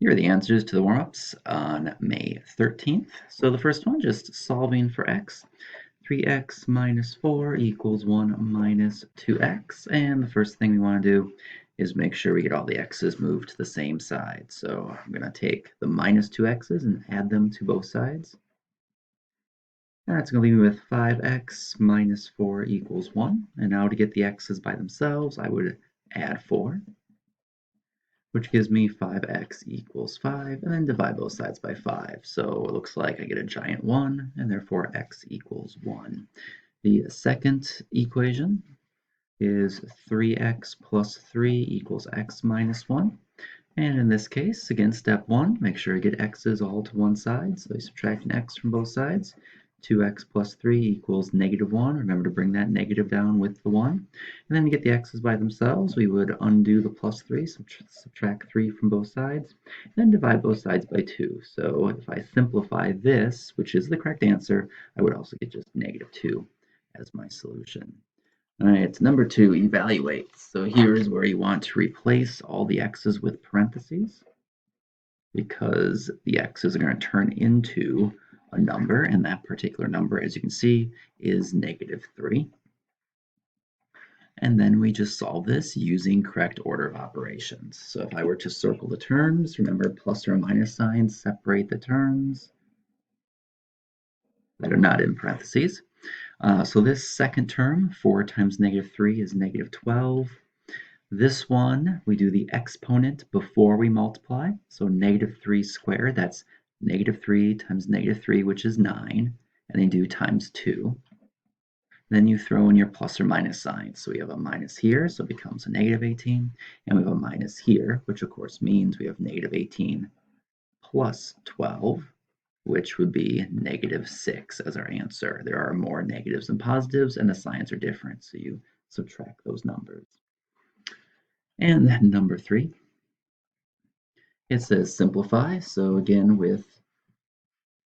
Here are the answers to the warm-ups on May 13th. So the first one, just solving for x. 3x minus 4 equals 1 minus 2x. And the first thing we want to do is make sure we get all the x's moved to the same side. So I'm going to take the minus 2x's and add them to both sides. That's going to leave me with 5x minus 4 equals 1. And now to get the x's by themselves, I would add 4, which gives me 5x equals 5, and then divide both sides by 5. So it looks like I get a giant 1, and therefore x equals 1. The second equation is 3x plus 3 equals x minus 1. And in this case, again, step 1, make sure you get x's all to one side. So you subtract an x from both sides. 2x plus 3 equals negative 1. Remember to bring that negative down with the 1. And then to get the x's by themselves, we would undo the plus 3, subtract 3 from both sides, and then divide both sides by 2. So if I simplify this, which is the correct answer, I would also get just negative 2 as my solution. All right, number 2, evaluate. So here's where you want to replace all the x's with parentheses because the x's are going to turn into a number, and that particular number, as you can see, is negative 3. And then we just solve this using correct order of operations. So if I were to circle the terms, remember plus or minus signs separate the terms that are not in parentheses. So this second term, 4 times negative 3 is negative 12. This one, we do the exponent before we multiply. So negative 3 squared, that's negative 3 times negative 3, which is 9. And then do times 2. Then you throw in your plus or minus signs. So we have a minus here, so it becomes a negative 18. And we have a minus here, which of course means we have negative 18 plus 12, which would be negative 6 as our answer. There are more negatives than positives, and the signs are different, so you subtract those numbers. And then number 3, it says simplify. So again, with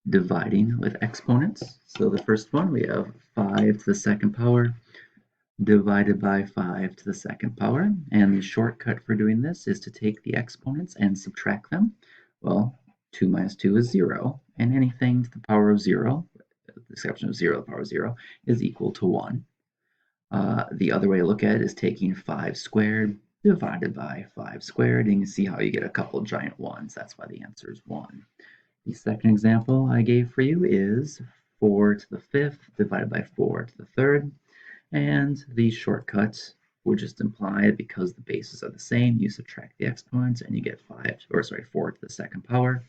dividing with exponents. So the first one, we have 5 to the second power divided by 5 to the second power. And the shortcut for doing this is to take the exponents and subtract them. Well, 2 minus 2 is 0, and anything to the power of 0, with the exception of 0 to the power of 0, is equal to 1. The other way to look at it is taking 5 squared divided by 5 squared, and you can see how you get a couple giant 1s. That's why the answer is 1. The second example I gave for you is 4 to the 5th divided by 4 to the 3rd, and the shortcut would just imply because the bases are the same, you subtract the exponents and you get 4 to the second power.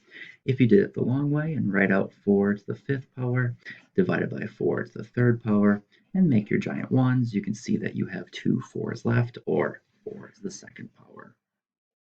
If you did it the long way and write out 4 to the 5th power divided by 4 to the 3rd power and make your giant 1s, you can see that you have 2 4s left, or 4 to the second power.